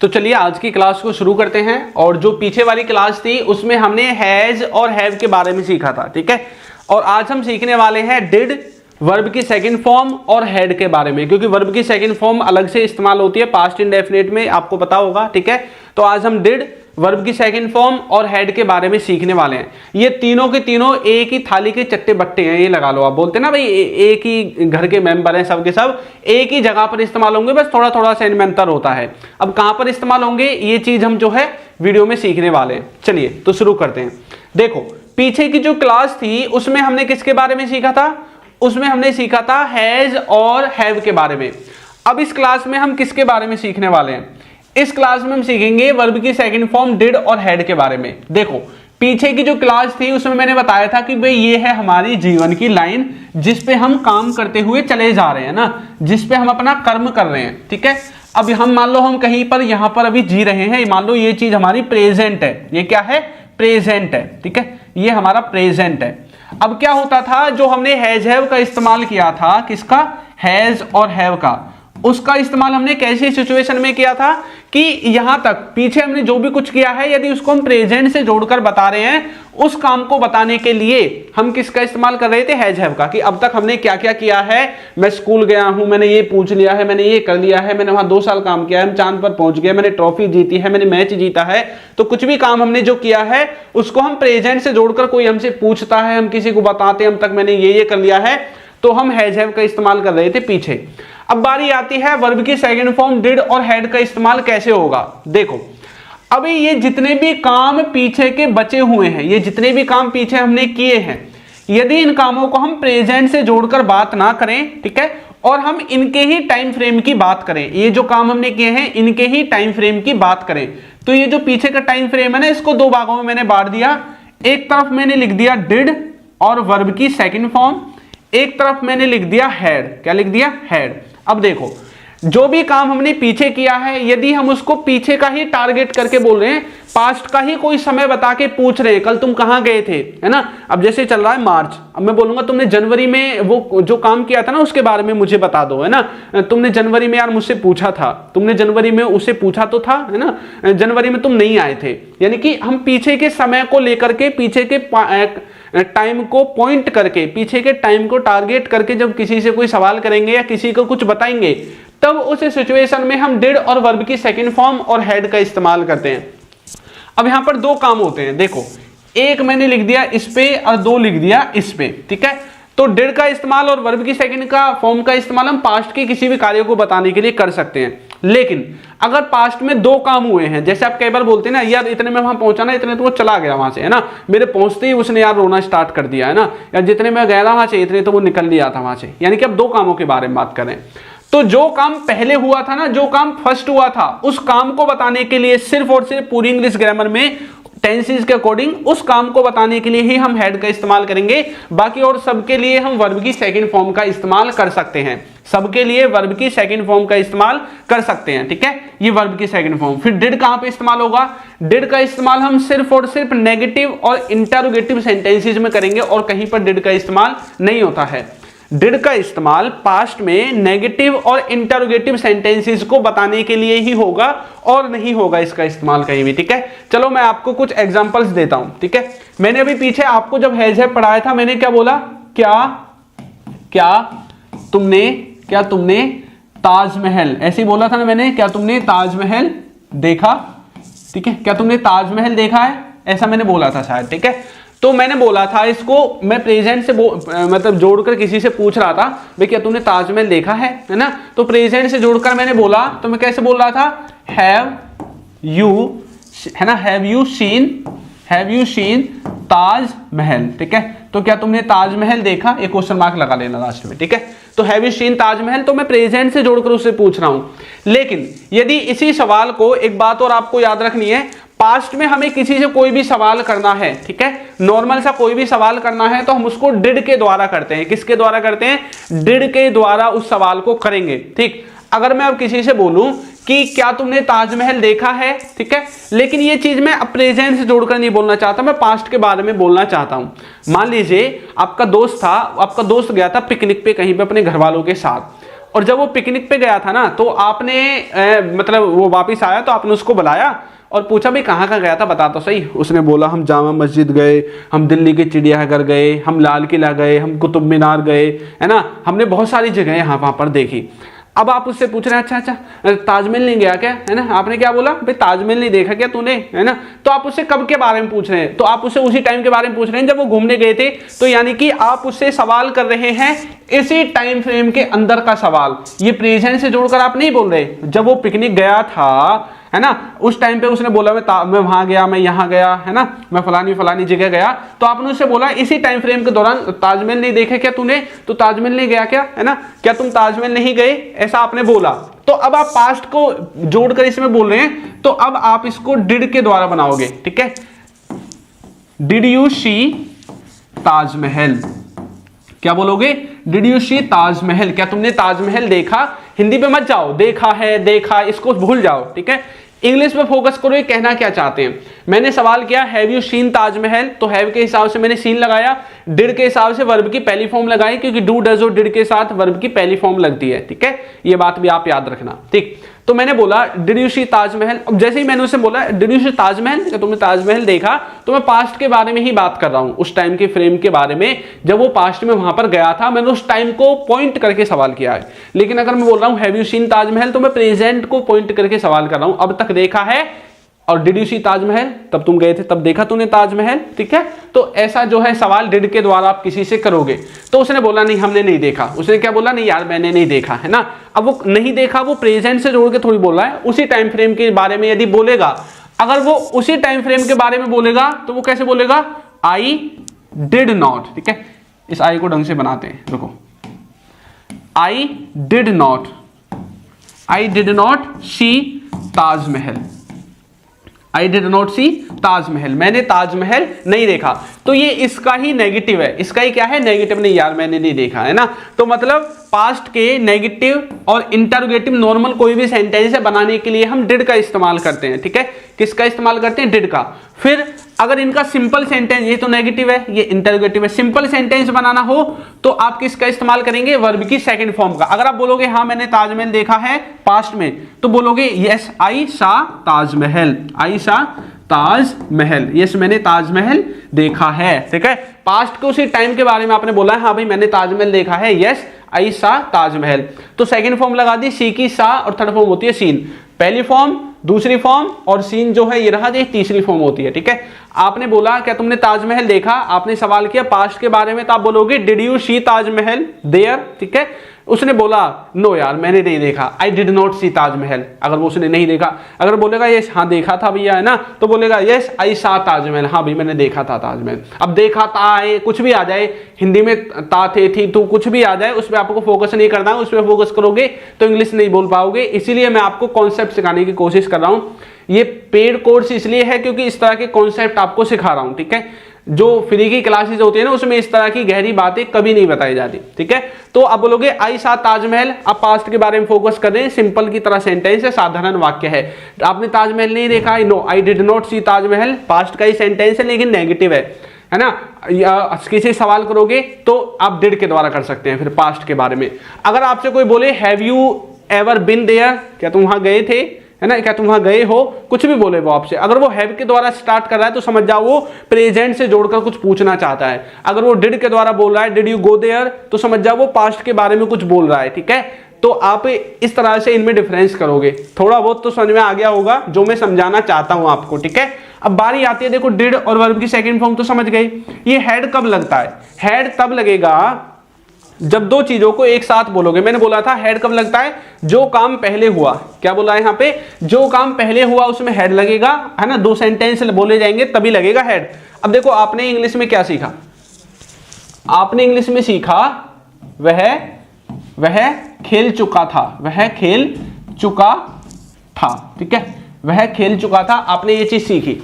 तो चलिए आज की क्लास को शुरू करते हैं। और जो पीछे वाली क्लास थी उसमें हमने हैज और हैव के बारे में सीखा था, ठीक है। और आज हम सीखने वाले हैं डिड, वर्ब की सेकंड फॉर्म और हैड के बारे में, क्योंकि वर्ब की सेकंड फॉर्म अलग से इस्तेमाल होती है पास्ट इंडेफिनिट में, आपको पता होगा, ठीक है। तो आज हम डिड, वर्ब की सेकंड फॉर्म और हेड के बारे में सीखने वाले हैं। ये तीनों के तीनों एक ही थाली के चट्टे बट्टे हैं, ये लगा लो। आप बोलते ना भाई एक ही घर के मेंबर हैं, सब के सब एक ही जगह पर इस्तेमाल होंगे, बस थोड़ा थोड़ा सा इनमें अंतर होता है। अब कहां पर इस्तेमाल होंगे ये चीज हम जो है वीडियो में सीखने वाले हैं। चलिए तो शुरू करते हैं। देखो पीछे की जो क्लास थी उसमें हमने किसके बारे में सीखा था? उसमें हमने सीखा था हैज और हैव के बारे में। अब इस क्लास में हम किसके बारे में सीखने वाले हैं? इस क्लास में हम सीखेंगे वर्ब की सेकंड फॉर्म डिड और हैड के बारे में। देखो पीछे की जो क्लास थी उसमें मैंने बताया था कि भाई ये है हमारी जीवन की लाइन जिस पे हम काम करते हुए चले जा रहे हैं ना, जिस पे हम अपना कर्म कर रहे हैं, ठीक है। अब हम मान लो हम कहीं पर यहां पर अभी जी रहे हैं, मान लो ये चीज हमारी प्रेजेंट है, ये क्या है? प्रेजेंट है, ठीक है, ये हमारा प्रेजेंट है। अब क्या होता था, जो हमने हैज हैव का इस्तेमाल किया था, किसका? हैज और हैव का, उसका इस्तेमाल हमने कैसी सिचुएशन में किया था कि यहां तक पीछे हमने जो भी कुछ किया है यदि उसको हम प्रेजेंट से जोड़कर बता रहे हैं, उस काम को बताने के लिए हम किसका इस्तेमाल कर रहे थे? हैज हैव का। कि अब तक हमने क्या क्या किया है, मैं स्कूल गया हूं, मैंने ये पूछ लिया है, मैंने ये कर लिया है, मैंने वहां 2 साल काम किया है, हम चांद पर पहुंच गए, मैंने ट्रॉफी जीती है, मैंने मैच जीता है। तो कुछ भी काम हमने जो किया है उसको हम प्रेजेंट से जोड़कर, कोई हमसे पूछता है, हम किसी को बताते हैं अब तक मैंने ये कर लिया है, तो हम हैज हैव का इस्तेमाल कर रहे थे पीछे। अब बारी आती है वर्ब की सेकंड फॉर्म डिड और हैड का इस्तेमाल कैसे होगा। देखो अभी ये जितने भी काम पीछे के बचे हुए हैं, ये जितने भी काम पीछे हमने किए हैं, यदि इन कामों को हम प्रेजेंट से जोड़कर बात ना करें, ठीक है, और हम इनके ही टाइम फ्रेम की बात करें, ये जो काम हमने किए हैं इनके ही टाइम फ्रेम की बात करें, तो ये जो पीछे का टाइम फ्रेम है ना, इसको 2 भागों में मैंने बांट दिया। एक तरफ मैंने लिख दिया डिड और वर्ब की सेकंड फॉर्म, एक तरफ मैंने लिख दिया हैड। क्या लिख दिया? हैड। अब देखो जो भी काम हमने पीछे किया है, यदि हम उसको पीछे का ही टारगेट करके बोल रहे हैं, पास्ट का ही कोई समय बता के पूछ रहे हैं, कल तुम कहां गए थे, है ना। अब जैसे चल रहा है मार्च, अब मैं बोलूंगा तुमने जनवरी में वो जो काम किया था ना उसके बारे में मुझे बता दो, है ना। तुमने जनवरी में यार मुझसे पूछा था, तुमने जनवरी में उसे पूछा तो था, है ना, जनवरी में तुम नहीं आए थे। यानी कि हम पीछे के समय को लेकर के, पीछे के टाइम को पॉइंट करके, पीछे के टाइम को टारगेट करके जब किसी से कोई सवाल करेंगे या किसी को कुछ बताएंगे, तब उस सिचुएशन में हम डिड और वर्ब की सेकंड फॉर्म और हैड का इस्तेमाल करते हैं। अब यहां पर 2 काम होते हैं। देखो एक मैंने लिख दिया इस पे और 2 लिख दिया इस पे, ठीक है। तो डिड का इस्तेमाल और वर्ब की सेकंड का फॉर्म का इस्तेमाल हम पास्ट के किसी भी कार्य को बताने के लिए कर सकते हैं। लेकिन अगर पास्ट में 2 काम हुए हैं, जैसे आप कई बार बोलते हैं ना, यार इतने में वहां पहुंचा ना, इतने तो वो चला गया वहां से, है ना, मेरे पहुंचते ही उसने यार रोना स्टार्ट कर दिया, है ना, या जितने में गया था वहां से इतने तो वो निकल लिया था वहां से। यानी कि अब 2 कामों के बारे में बात करें, तो जो काम पहले हुआ था ना, जो काम फर्स्ट हुआ था, उस काम को बताने के लिए सिर्फ और सिर्फ पूरी इंग्लिश ग्रामर में टेंसेस के अकॉर्डिंग उस काम को बताने के लिए ही हम हैड का इस्तेमाल करेंगे। बाकी और सबके लिए हम वर्ब की सेकंड फॉर्म का इस्तेमाल कर सकते हैं, सबके लिए वर्ब की सेकंड फॉर्म का इस्तेमाल कर सकते हैं, ठीक है। ये वर्ब की सेकंड फॉर्म। फिर डिड कहां पे इस्तेमाल होगा? डिड का इस्तेमाल हम सिर्फ और सिर्फ नेगेटिव और इंटरोगेटिव सेंटेंसेस में करेंगे और कहीं पर डिड का इस्तेमाल नहीं होता है। डिड का इस्तेमाल पास्ट में नेगेटिव और इंटरोगेटिव सेंटेंसेस को बताने के लिए ही होगा और नहीं होगा इसका इस्तेमाल कहीं भी, ठीक है। चलो मैं आपको कुछ एग्जांपल्स देता हूं, ठीक है। मैंने अभी पीछे आपको जब हैज हैव पढ़ाया था, मैंने क्या बोला? क्या तुमने ताजमहल, ऐसे ही बोला था ना मैंने, क्या तुमने ताजमहल देखा, ठीक है, क्या तुमने ताजमहल देखा है, ऐसा मैंने बोला था शायद, ठीक है। तो मैंने बोला था इसको मैं प्रेजेंट से मतलब जोड़कर किसी से पूछ रहा था भाई क्या तुमने ताजमहल देखा है ना, तो प्रेजेंट से जोड़कर मैंने बोला, तो मैं कैसे बोल रहा था? हैव यू, है ना, हैव यू सीन ताजमहल, ठीक है। तो क्या तुमने ताजमहल देखा, एक क्वेश्चन मार्क लगा लेना लास्ट में, ठीक है। तो हैव यू सीन ताजमहल, तो मैं प्रेजेंट से जोड़कर उससे पूछ रहा हूं। लेकिन यदि इसी सवाल को, एक बात और आपको याद रखनी है, पास्ट में हमें किसी से कोई भी सवाल करना है, ठीक है, नॉर्मल सा कोई भी सवाल करना है, तो हम उसको डिड के द्वारा करते हैं। किसके द्वारा करते हैं? डिड के द्वारा उस सवाल को करेंगे, ठीक। अगर मैं अब किसी से बोलूं कि क्या तुमने ताजमहल देखा है, ठीक है, लेकिन ये चीज मैं अब प्रेजेंट से जोड़कर नहीं बोलना चाहता, मैं पास्ट के बारे में बोलना चाहता हूं। मान लीजिए आपका दोस्त गया था पिकनिक पे कहीं पे अपने घर वालों के साथ, और जब वो पिकनिक पे गया था ना, तो आपने मतलब वो वापस आया तो आपने उसको बुलाया और पूछा भाई कहाँ कहाँ गया था, बता तो सही। उसने बोला हम जामा मस्जिद गए, हम दिल्ली के चिड़ियाघर गए, हम लाल किला गए, हम कुतुब मीनार गए, है ना, हमने बहुत सारी जगह यहाँ वहाँ पर देखी। अब आप उससे पूछ रहे हैं अच्छा ताजमहल नहीं गया क्या, है ना, आपने क्या बोला भाई ताजमहल नहीं देखा क्या तूने, है ना। तो आप उससे कब के बारे में पूछ रहे हैं, तो आप उससे उसी टाइम के बारे में पूछ रहे हैं जब वो घूमने गए थे। तो यानी कि आप उससे सवाल कर रहे हैं इसी टाइम फ्रेम के अंदर का सवाल, ये प्रेजेंट से जोड़कर आप नहीं बोल रहे। जब वो पिकनिक गया था, है ना, उस टाइम पे उसने बोला मैं वहां गया, मैं यहाँ गया, है ना, मैं फलानी जगह गया, तो आपने उससे बोला इसी टाइम फ्रेम के दौरान ताजमहल नहीं देखे क्या तूने, तो ताजमहल नहीं गया क्या, है ना, क्या तुम ताजमहल नहीं गए, ऐसा आपने बोला। तो अब आप पास्ट को जोड़कर इसमें बोल रहे हैं, तो अब आप इसको डिड के द्वारा बनाओगे, ठीक है। डिड यू सी ताजमहल, क्या बोलोगे, डिड यू सी ताजमहल, क्या तुमने ताजमहल देखा। हिंदी पे मत जाओ, देखा है, देखा, इसको भूल जाओ, ठीक है। इंग्लिश पे फोकस करो, ये कहना क्या चाहते हैं। मैंने सवाल किया हैव यू सीन ताजमहल, तो हैव के हिसाब से मैंने सीन लगाया, डिड के हिसाब से वर्ब की पहली फॉर्म लगाई, क्योंकि डू डज और डिड के साथ वर्ब की पहली फॉर्म लगती है, ठीक है, ये बात भी आप याद रखना, ठीक। तो मैंने बोला डिड यू सी ताजमहल। अब जैसे ही मैंने उसे बोला डिड यू सी ताजमहल, क्या तुमने ताजमहल देखा, तो मैं पास्ट के बारे में ही बात कर रहा हूं, उस टाइम के फ्रेम के बारे में, जब वो पास्ट में वहां पर गया था, मैंने उस टाइम को पॉइंट करके सवाल किया है। लेकिन अगर मैं बोल रहा हूं हैव यू सीन ताजमहल, तो मैं प्रेजेंट को पॉइंट करके सवाल कर रहा हूं, अब तक देखा है, और डिड यू सी ताजमहल, तब तुम गए थे तब देखा तूने ताजमहल, ठीक है। तो ऐसा जो है सवाल डिड के द्वारा आप किसी से करोगे। तो उसने बोला नहीं हमने नहीं देखा, उसने क्या बोला, नहीं यार मैंने नहीं देखा, है ना। अब वो नहीं देखा, वो प्रेजेंट से जोड़ के थोड़ी बोल रहा है, उसी टाइम फ्रेम के बारे में यदि बोलेगा, अगर वो उसी टाइम फ्रेम के बारे में बोलेगा तो वो कैसे बोलेगा, आई डिड नॉट, ठीक है। इस आई को ढंग से बनाते हैं, रुको, I did not see Taj Mahal, I did not see Taj Mahal, मैंने ताजमहल नहीं देखा। तो ये इसका ही नेगेटिव है, इसका ही क्या है, नेगेटिव, नहीं यार मैंने नहीं देखा, है ना। तो मतलब पास्ट के नेगेटिव और इंटरोगेटिव नॉर्मल कोई भी सेंटेंस है बनाने के लिए हम डिड का इस्तेमाल करते हैं, ठीक है। किसका इस्तेमाल करते हैं, डिड का। फिर अगर इनका सिंपल सेंटेंस, ये तो नेगेटिव है, ये इंटरोगेटिव है, सिंपल सेंटेंस बनाना हो तो आप किसका इस्तेमाल करेंगे, वर्ब की सेकंड फॉर्म का। अगर आप बोलोगे हाँ मैंने ताजमहल देखा है पास्ट में, तो बोलोगे यस आई सा ताजमहल, आई सा ताजमहल, यस मैंने ताजमहल देखा है, ठीक है। पास्ट के उसी टाइम के बारे में आपने बोला है हाँ भाई मैंने ताजमहल देखा है, यस आई सा ताजमहल। तो सेकंड फॉर्म लगा दी, सी की सा, और थर्ड फॉर्म होती है सीन, पहली फॉर्म, दूसरी फॉर्म, और सीन जो है ये रहा, ये तीसरी फॉर्म होती है, ठीक है। आपने बोला क्या तुमने ताजमहल देखा, आपने सवाल किया पास्ट के बारे में, तो आप बोलोगे did you see Taj Mahal there, ठीक है। उसने बोला नो यार मैंने नहीं देखा, I did not see Taj Mahal, अगर वो उसने नहीं देखा, अगर बोलेगा यस हाँ देखा था भैया, है ना, तो बोलेगा यस आई सा ताजमहल, हाँ भाई मैंने देखा था ताजमहल। अब देखा था आए कुछ भी आ जाए, हिंदी में ता थे थी तो कुछ भी आ जाए, उस पर आपको फोकस नहीं करना है, उस पर फोकस करोगे तो इंग्लिश नहीं बोल पाओगे। इसीलिए मैं आपको कॉन्सेप्ट सिखाने की कोशिश कर रहा हूँ। ये पेड कोर्स इसलिए है क्योंकि इस तरह के कॉन्सेप्ट आपको सिखा रहा हूं, ठीक है। जो फ्री की क्लासेस होती है ना उसमें इस तरह की गहरी बातें कभी नहीं बताई जाती, ठीक है। तो अब बोलोगे आई सा ताजमहल, अब पास्ट के बारे में फोकस कर रहे हैं, सिंपल की तरह सेंटेंस है, साधारण वाक्य है। आपने ताजमहल नहीं देखा, no I did not see Taj Mahal, past का ही सेंटेंस है लेकिन नेगेटिव है ना। किसी सवाल करोगे तो आप डिड के द्वारा कर सकते हैं फिर पास्ट के बारे में। अगर आपसे कोई बोले have you ever been there, क्या तुम वहां गए थे, है ना, क्या तुम वहां गए हो, कुछ भी बोले वो आपसे, अगर वो हैव के द्वारा स्टार्ट कर रहा है तो समझ जाओ वो प्रेजेंट से जोड़कर कुछ पूछना चाहता है। अगर वो डिड के द्वारा बोल रहा है डिड यू गो देयर, तो समझ जाओ वो पास्ट के बारे में कुछ बोल रहा है, ठीक है। तो आप इस तरह से इनमें डिफरेंस करोगे, थोड़ा बहुत तो समझ में आ गया होगा जो मैं समझाना चाहता हूं आपको, ठीक है। अब बारी आती है, देखो डिड और वर्ब की सेकंड फॉर्म तो समझ गए। ये हेड कब लगता है, हेड तब लगेगा जब दो चीजों को एक साथ बोलोगे। मैंने बोला था हेड कब लगता है, जो काम पहले हुआ, क्या बोला है यहाँ पे, जो काम पहले हुआ उसमें हेड लगेगा, है ना, दो सेंटेंस बोले जाएंगे तभी लगेगा हेड। अब देखो आपने इंग्लिश में क्या सीखा, आपने इंग्लिश में सीखा वह खेल चुका था, वह खेल चुका था, ठीक है, वह खेल चुका था, आपने ये चीज सीखी।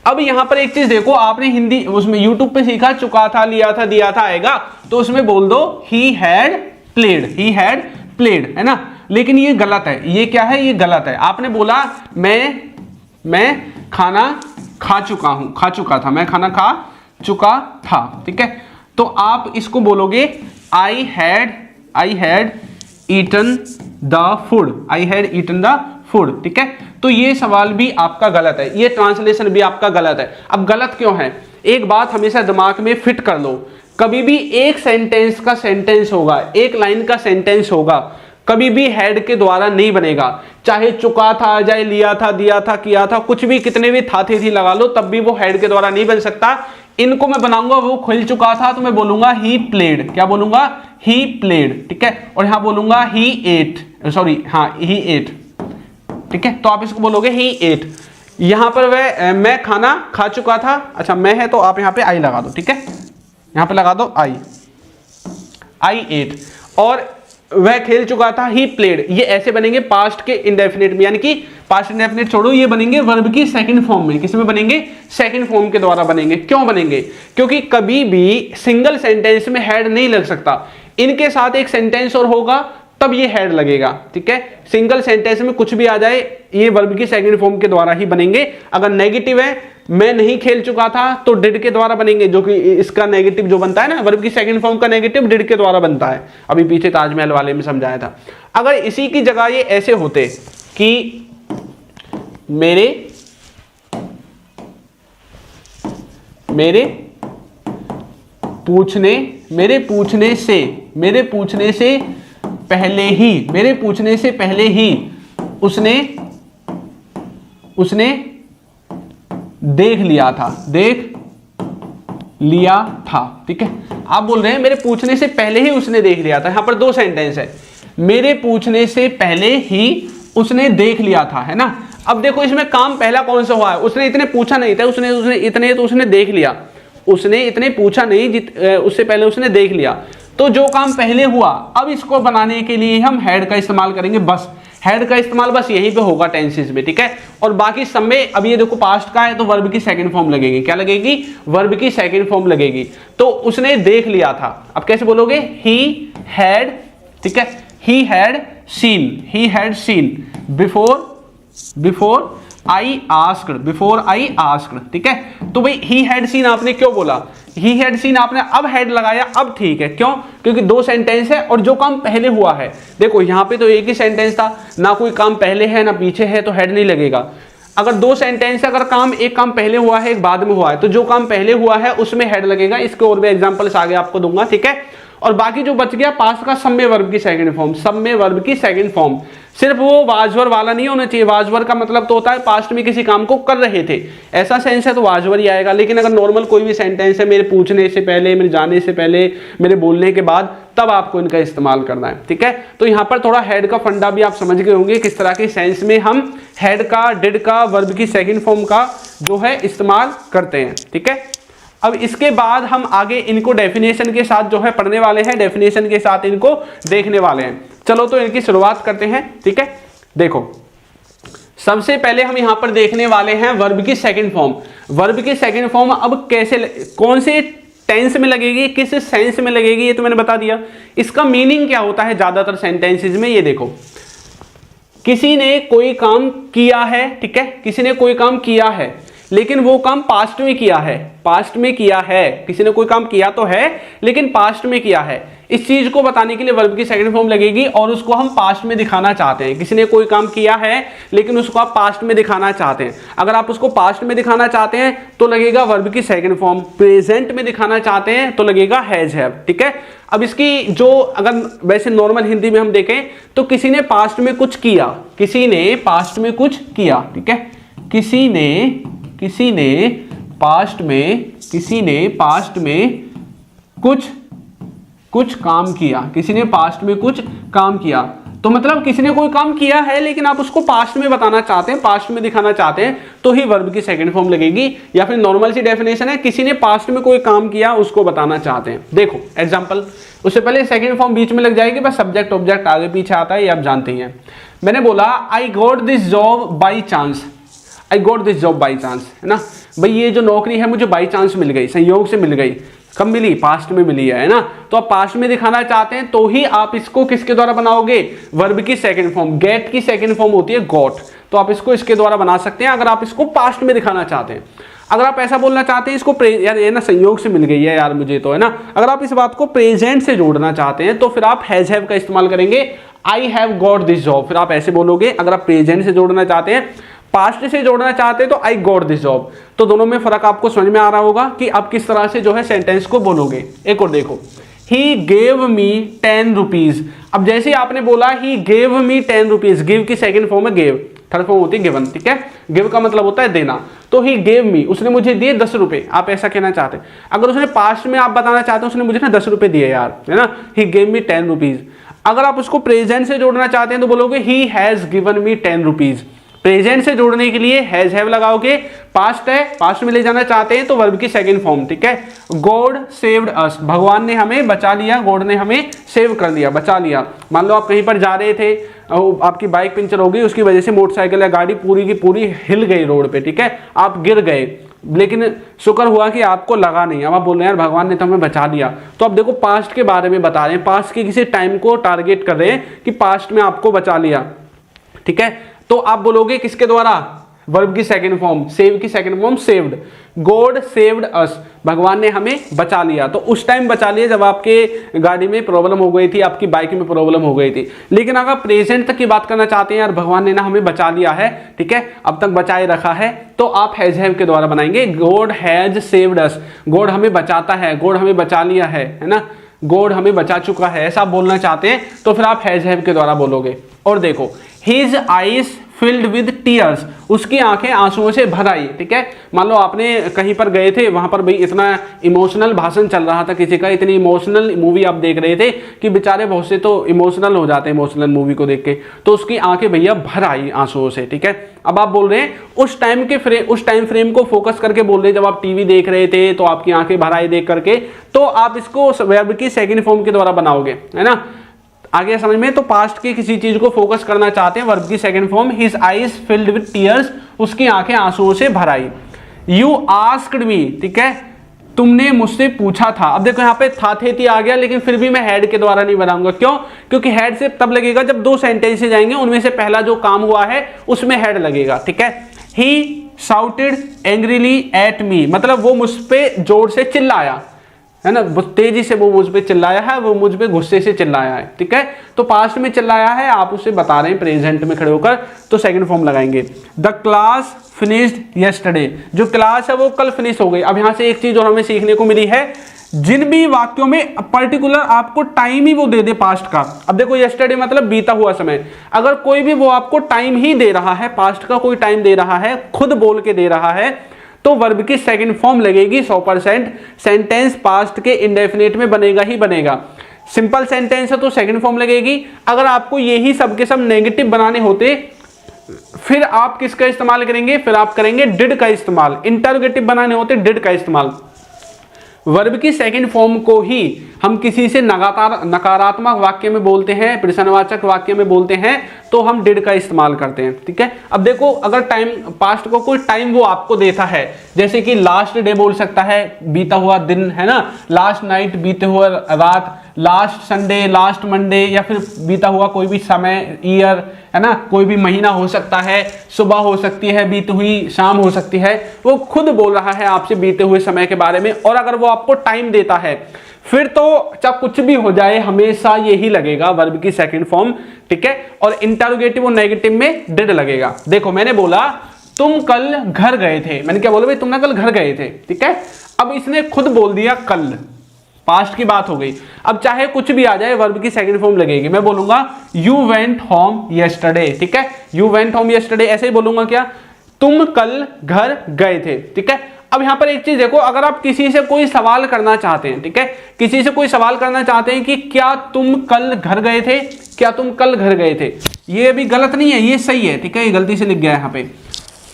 अब यहां पर एक चीज देखो, आपने हिंदी उसमें यूट्यूब पे सीखा चुका था, लिया था, दिया था आएगा, तो उसमें बोल दो ही हैड प्लेड, है ना। लेकिन ये गलत है, ये क्या है, ये गलत है। आपने बोला मैं खाना खा चुका हूं, खा चुका था, मैं खाना खा चुका था, ठीक है। तो आप इसको बोलोगे I had eaten the food, I had eaten the food, ठीक है। तो ये सवाल भी आपका गलत है, ये ट्रांसलेशन भी आपका गलत है। अब गलत क्यों है? एक बात हमेशा दिमाग में फिट कर लो, कभी भी एक सेंटेंस का सेंटेंस होगा, एक लाइन का सेंटेंस होगा, कभी भी हेड के द्वारा नहीं बनेगा। चाहे चुका था आ जाए, लिया था, दिया था, किया था, कुछ भी, कितने भी था थी लगा लो, तब भी वो हेड के द्वारा नहीं बन सकता। इनको मैं बनाऊंगा, वो खेल चुका था तो मैं बोलूंगा ही प्लेड, क्या बोलूंगा? ही प्लेड, ठीक है। और यहां बोलूंगा ही एट, सॉरी हाँ ही एट, ठीक है। तो आप इसको बोलोगे ही एट। यहां पर वह मैं खाना खा चुका था, अच्छा मैं है तो आप यहां पे आई लगा दो, ठीक है, यहां पे लगा दो आई एट। और वह खेल चुका था, ही प्लेड, ये ऐसे बनेंगे पास्ट के इंडेफिनिट में, यानी कि पास्ट इंडेफिनिट छोड़ो, ये बनेंगे वर्ब की सेकंड फॉर्म में। किस में बनेंगे? सेकंड फॉर्म के द्वारा बनेंगे। क्यों बनेंगे? क्योंकि कभी भी सिंगल सेंटेंस में हेड नहीं लग सकता, इनके साथ एक सेंटेंस और होगा तब ये हेड लगेगा, ठीक है। सिंगल सेंटेंस में कुछ भी आ जाए, ये वर्ब की सेकंड फॉर्म के द्वारा ही बनेंगे। अगर नेगेटिव है, मैं नहीं खेल चुका था, तो डिड के द्वारा बनेंगे, जो कि इसका नेगेटिव जो बनता है ना, वर्ब की सेकंड फॉर्म का नेगेटिव डिड के द्वारा बनता है। अभी पीछे ताजमहल वाले में समझाया था। अगर इसी की जगह ये ऐसे होते कि मेरे पूछने से पहले ही उसने देख लिया था, ठीक है। आप बोल रहे हैं मेरे पूछने से पहले ही उसने देख लिया था, यहां पर दो सेंटेंस है, मेरे पूछने से पहले ही उसने देख लिया था, है ना। अब देखो इसमें काम पहला कौन सा हुआ है? उसने इतने पूछा नहीं था, उसने इतने तो उसने देख लिया, उसने इतने पूछा नहीं, उससे पहले उसने देख लिया। तो जो काम पहले हुआ, अब इसको बनाने के लिए हम हेड का इस्तेमाल करेंगे, बस हेड का इस्तेमाल बस यहीं पे होगा टेंसेस में, ठीक है। और बाकी सब में, अब ये देखो पास्ट का है तो वर्ब की सेकंड फॉर्म लगेगी, क्या लगेगी? वर्ब की सेकंड फॉर्म लगेगी। तो उसने देख लिया था, अब कैसे बोलोगे? ही हैड, ठीक है, he had seen before I asked, ठीक है। तो भाई ही हैड सीन आपने क्यों बोला? ही हैड सीन आपने अब हेड लगाया, अब ठीक है, क्यों? क्योंकि दो सेंटेंस है और जो काम पहले हुआ है, देखो यहां पे तो एक ही सेंटेंस था, ना कोई काम पहले है ना पीछे है, तो हेड नहीं लगेगा। अगर दो सेंटेंस है, अगर एक काम पहले हुआ है, एक बाद में हुआ है, तो जो काम पहले हुआ है उसमें हेड लगेगा। इसके और भी एग्जांपल्स आगे आपको दूंगा, ठीक है। और बाकी जो बच गया पास्ट का, सब में वर्ब की सेकंड फॉर्म, सिर्फ वो वाजवर वाला नहीं होना चाहिए। वाजवर का मतलब तो होता है पास्ट में किसी काम को कर रहे थे, ऐसा सेंस है तो वाजवर ही आएगा। लेकिन अगर नॉर्मल कोई भी सेंटेंस है, मेरे पूछने से पहले, मेरे जाने से पहले, मेरे बोलने के बाद, तब आपको इनका इस्तेमाल करना है, ठीक है। तो यहाँ पर थोड़ा हेड का फंडा भी आप समझ गए होंगे, किस तरह के सेंस में हम हेड का, डिड का, वर्ब की सेकंड फॉर्म का जो है इस्तेमाल करते हैं, ठीक है। अब इसके बाद हम आगे इनको डेफिनेशन के साथ जो है पढ़ने वाले हैं, डेफिनेशन के साथ इनको देखने वाले हैं। चलो तो इनकी शुरुआत करते हैं, ठीक है। देखो सबसे पहले हम यहां पर देखने वाले हैं वर्ब की सेकंड फॉर्म। वर्ब की सेकंड फॉर्म अब कैसे, कौन से टेंस में लगेगी, किस सेंस में लगेगी, ये तो मैंने बता दिया। इसका मीनिंग क्या होता है ज्यादातर सेंटेंसेस में, ये देखो, किसी ने कोई काम किया है, ठीक है, किसी ने कोई काम किया है, लेकिन वो काम पास्ट में किया है, किसी ने कोई काम किया तो है लेकिन पास्ट में किया है। इस चीज को बताने के लिए वर्ब की सेकंड फॉर्म लगेगी और उसको हम पास्ट में दिखाना चाहते हैं। किसी ने कोई काम किया है लेकिन उसको आप पास्ट में दिखाना चाहते हैं। अगर आप उसको पास्ट में दिखाना चाहते हैं तो लगेगा वर्ब की सेकंड फॉर्म, प्रेजेंट में दिखाना चाहते हैं तो लगेगा हैज हैव, ठीक है। अब इसकी जो अगर वैसे नॉर्मल हिंदी में हम देखें तो किसी ने पास्ट में कुछ किया, ठीक है, किसी ने पास्ट में कुछ काम किया, तो मतलब किसी ने कोई काम किया है लेकिन आप उसको पास्ट में बताना चाहते हैं, पास्ट में दिखाना चाहते हैं, तो ही वर्ब की सेकंड फॉर्म लगेगी। या फिर नॉर्मल सी डेफिनेशन है, किसी ने पास्ट में कोई काम किया उसको बताना चाहते हैं। देखो एग्जांपल, उससे पहले सेकंड फॉर्म बीच में लग जाएगी, बस सब्जेक्ट ऑब्जेक्ट आगे पीछे आता है, ये आप जानते ही हैं। मैंने बोला I got this job by chance, है ना भाई, ये जो नौकरी है मुझे बाई चांस मिल गई, संयोग से मिल गई। कब मिली? पास्ट में मिली है ना। तो आप पास्ट में दिखाना चाहते हैं तो ही आप इसको किसके द्वारा बनाओगे? वर्ब की सेकंड फॉर्म। गेट की सेकंड फॉर्म होती है गॉट, तो आप इसको इसके द्वारा बना सकते हैं अगर आप इसको पास्ट में दिखाना चाहते हैं। अगर आप ऐसा बोलना चाहते हैं इसको यार ये ना संयोग से मिल गई है यार मुझे तो, है ना, अगर आप इस बात को प्रेजेंट से जोड़ना चाहते हैं तो फिर आप हैज हैव का इस्तेमाल करेंगे, I have got this job, फिर आप ऐसे बोलोगे। अगर आप प्रेजेंट से जोड़ना चाहते हैं, पास्ट से जोड़ना चाहते हैं तो आई गॉट दिस जॉब। तो दोनों में फर्क आपको समझ में आ रहा होगा कि आप किस तरह से जो है सेंटेंस को बोलोगे। एक और देखो, ही गेव मी 10 रुपीज। अब जैसे ही आपने बोला he gave me 10 rupees, give की सेकंड फॉर्म है गेव, थर्ड फॉर्म होती है गिवन, ठीक है। गिव का मतलब होता है देना, तो ही गेव मी, उसने मुझे दिए 10 रुपए, आप ऐसा कहना चाहते हैं। अगर उसने पास्ट में आप बताना चाहते हैं उसने मुझे ना 10 रुपए दिए यार, है ना, ही गेव मी 10 रुपीज। अगर आप उसको प्रेजेंट से जोड़ना चाहते हैं तो बोलोगे he has given me 10 rupees. Present से जोड़ने के लिए हैज हैव लगाओगे, पास्ट है, पास्ट में ले जाना चाहते हैं तो वर्ब की सेकंड फॉर्म, ठीक है। गॉड सेव्ड अस, भगवान ने हमें बचा लिया, गॉड ने हमें सेव कर लिया, बचा लिया। मान लो आप कहीं पर जा रहे थे, आपकी बाइक पंचर हो गई, उसकी वजह से मोटरसाइकिल या गाड़ी पूरी की पूरी हिल गई रोड पे, ठीक है, आप गिर गए, लेकिन शुक्र हुआ कि आपको लगा नहीं। अब आप बोल रहे हैं यार भगवान ने तो हमें बचा लिया। तो अब देखो पास्ट के बारे में बता रहे हैं, पास्ट के किसी टाइम को टारगेट कर रहे हैं कि पास्ट में आपको बचा लिया, ठीक है। तो आप बोलोगे किसके द्वारा, वर्ब की सेकंड फॉर्म, सेव की second form saved, God saved us, भगवान ने हमें बचा लिया। तो उस टाइम बचा लिया जब आपके गाड़ी में प्रॉब्लम हो गई थी, आपकी बाइक में प्रॉब्लम हो गई थी। लेकिन अगर प्रेजेंट तक की बात करना चाहते हैं, यार भगवान ने ना हमें बचा लिया है, ठीक है, अब तक बचाए रखा है, तो आप हैज हैव के द्वारा बनाएंगे, God has saved us, God हमें बचाता है, गॉड हमें बचा लिया है ना, गॉड हमें बचा चुका है, ऐसा बोलना चाहते हैं तो फिर आप हैज हैव के द्वारा बोलोगे। और देखो, his eyes filled with tears, उसकी आंखें आंसुओं से भर आई, ठीक है। मान लो आपने कहीं पर गए थे, वहां पर भाई इतना इमोशनल भाषण चल रहा था किसी का, इतनी इमोशनल मूवी आप देख रहे थे कि बेचारे बहुत से तो इमोशनल हो जाते हैं इमोशनल मूवी को देख के, तो उसकी आंखें भैया भर आई आंसुओं से, ठीक है। अब आप बोल रहे हैं उस टाइम फ्रेम को फोकस करके बोल रहे हैं, जब आप टीवी देख रहे थे तो आपकी आंखें भर आई देख करके, तो आप इसको वर्ब की सेकंड फॉर्म के द्वारा बनाओगे, है ना। आगे समझ में, तो पास्ट की किसी चीज को फोकस करना चाहते हैं, वर्ब की second form, his eyes filled with tears, उसकी आंखें आंसुओं से भर आई। यू आस्क्ड मी, ठीक है, तुमने मुझसे पूछा था। अब देखो यहाँ पे था थे थी आ गया, लेकिन फिर भी मैं हेड के द्वारा नहीं बनाऊंगा, क्यों, क्योंकि हेड से तब लगेगा जब दो सेंटेंसेस आएंगे, उनमें से पहला जो काम हुआ है उसमें हेड लगेगा, ठीक है। ही शाउटेड एंग्रीली एट मी, मतलब वो मुझ पे जोर से चिल्लाया, है ना, तेजी से वो मुझ पे चिल्लाया है, वो मुझ पे गुस्से से चिल्लाया है, ठीक है। तो पास्ट में चिल्लाया है, आप उसे बता रहे हैं प्रेजेंट में खड़े होकर, तो सेकंड फॉर्म लगाएंगे। द क्लास फिनिश्ड यस्टरडे, जो क्लास है वो कल फिनिश हो गई। अब यहां से एक चीज और हमें सीखने को मिली है, जिन भी वाक्यों में पर्टिकुलर आपको टाइम ही वो दे दे पास्ट का। अब देखो यस्टरडे मतलब बीता हुआ समय, अगर कोई भी वो आपको टाइम ही दे रहा है, पास्ट का कोई टाइम दे रहा है, खुद बोल के दे रहा है, तो वर्ब की सेकंड फॉर्म लगेगी 100%। सेंटेंस पास्ट के इंडेफिनिट में बनेगा ही बनेगा। सिंपल सेंटेंस है तो सेकंड फॉर्म लगेगी। अगर आपको यही सब के सब नेगेटिव बनाने होते फिर आप किसका इस्तेमाल करेंगे, फिर आप करेंगे डिड का इस्तेमाल। इंटरोगेटिव बनाने होते डिड का इस्तेमाल। वर्ब की सेकंड फॉर्म को ही हम किसी से नकारात्मक वाक्य में बोलते हैं, प्रश्नवाचक वाक्य में बोलते हैं, तो हम डिड का इस्तेमाल करते हैं, ठीक है। अब देखो, अगर टाइम पास्ट को कोई टाइम वो आपको देता है, जैसे कि लास्ट डे बोल सकता है, बीता हुआ दिन, है ना, लास्ट नाइट बीते हुए रात, लास्ट संडे, लास्ट मंडे, या फिर बीता हुआ कोई भी समय, ईयर, है ना, कोई भी महीना हो सकता है, सुबह हो सकती है, बीती हुई शाम हो सकती है। वो खुद बोल रहा है आपसे बीते हुए समय के बारे में, और अगर वो आपको टाइम देता है फिर तो चाहे कुछ भी हो जाए हमेशा यही लगेगा वर्ब की सेकंड फॉर्म, ठीक है। और इंटरोगेटिव और नेगेटिव में डिड लगेगा। देखो मैंने बोला तुम कल घर गए थे, मैंने क्या बोला भाई, तुम ना कल घर गए थे, ठीक है। अब इसने खुद बोल दिया कल, पास्ट की बात हो गई। अब चाहे कुछ भी आ जाए वर्ब की सेकंड फॉर्म लगेगी। मैं बोलूंगा यू वेंट होम यस्टरडे, ठीक है, यू वेंट होम यस्टरडे, ऐसे ही बोलूंगा क्या, तुम कल घर गए थे, ठीक है। अब यहां पर एक चीज देखो, अगर आप किसी से कोई सवाल करना चाहते हैं, ठीक है, किसी से कोई सवाल करना चाहते हैं कि क्या तुम कल घर गए थे, क्या तुम कल घर गए थे, ये भी गलत नहीं है, ये सही है, ठीक है, ये गलती से लिख गया है यहाँ पे,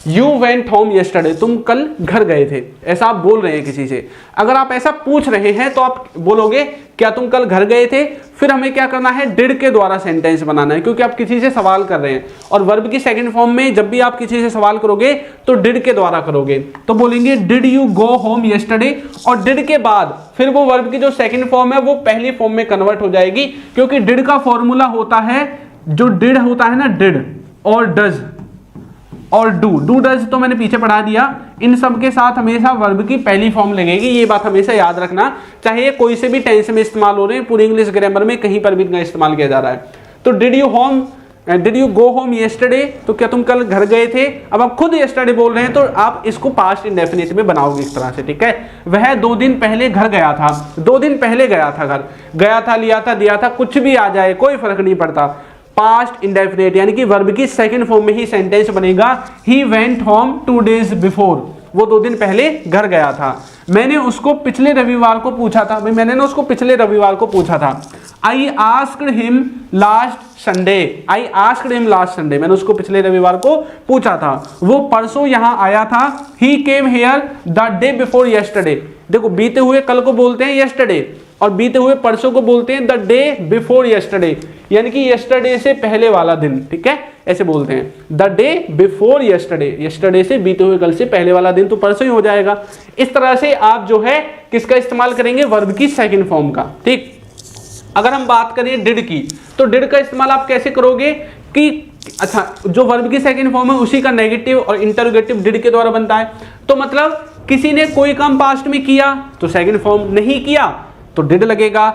यू वेंट होम यस्टरडे, तुम कल घर गए थे, ऐसा आप बोल रहे हैं किसी से। अगर आप ऐसा पूछ रहे हैं तो आप बोलोगे क्या तुम कल घर गए थे, फिर हमें क्या करना है, डिड के द्वारा सेंटेंस बनाना है, क्योंकि आप किसी से सवाल कर रहे हैं। और वर्ब की सेकंड फॉर्म में जब भी आप किसी से सवाल करोगे तो डिड के द्वारा करोगे, तो बोलेंगे did you go home yesterday, और डिड के बाद फिर वो वर्ब की जो सेकंड फॉर्म है वो पहली फॉर्म में कन्वर्ट हो जाएगी, क्योंकि डिड का फॉर्मूला होता है, जो डिड होता है ना, डिड और डज, और डू डज तो मैंने पीछे पढ़ा दिया। इन सब के साथ हमेशा वर्ब की पहली फॉर्म लगेगी, ये बात हमेशा याद रखना, चाहे ये कोई से भी टेंस में इस्तेमाल हो रहे हैं, पूरी इंग्लिश ग्रामर में कहीं पर भी इनका इस्तेमाल किया जा रहा है। तो did you go home yesterday, तो क्या तुम कल घर गए थे? अब आप खुद येस्टरडे बोल रहे हैं तो आप इसको पास्ट इंडेफिनिट में बनाओगे इस तरह से, ठीक है। वह 2 दिन पहले घर गया था, 2 दिन पहले गया था घर, गया था, लिया था, दिया था, कुछ भी आ जाए कोई फर्क नहीं पड़ता, पास्ट इंडेफिनिट यानी कि वर्ब की सेकंड फॉर्म में ही सेंटेंस बनेगा। He went home 2 days before, वो 2 दिन पहले घर गया था। मैंने उसको पिछले रविवार को पूछा था, भाई मैंने ना उसको पिछले रविवार को पूछा था। I asked him last Sunday, I asked him last Sunday, मैंने उसको पिछले रविवार को पूछा था। वो परसों यहाँ आया था। He came here the day before yesterday, देखो बीते हुए कल को बोलते हैं येस्टरडे और बीते हुए परसों को बोलते हैं द डे बिफोर येस्टरडे, यानी कि येस्टरडे से पहले वाला दिन, ठीक है, ऐसे बोलते हैं the day before yesterday, yesterday से बीते हुए कल से पहले वाला दिन तो परसों ही हो जाएगा। इस तरह से आप जो है किसका इस्तेमाल करेंगे, वर्ब की सेकंड फॉर्म का, ठीक। अगर हम बात करें डिड की, तो डिड का इस्तेमाल आप कैसे करोगे कि अच्छा जो वर्ब की सेकंड फॉर्म है उसी का नेगेटिव और इंटरोगेटिव डिड के द्वारा बनता है। तो मतलब किसी ने कोई काम पास्ट में किया तो सेकंड फॉर्म, नहीं किया तो डिड लगेगा,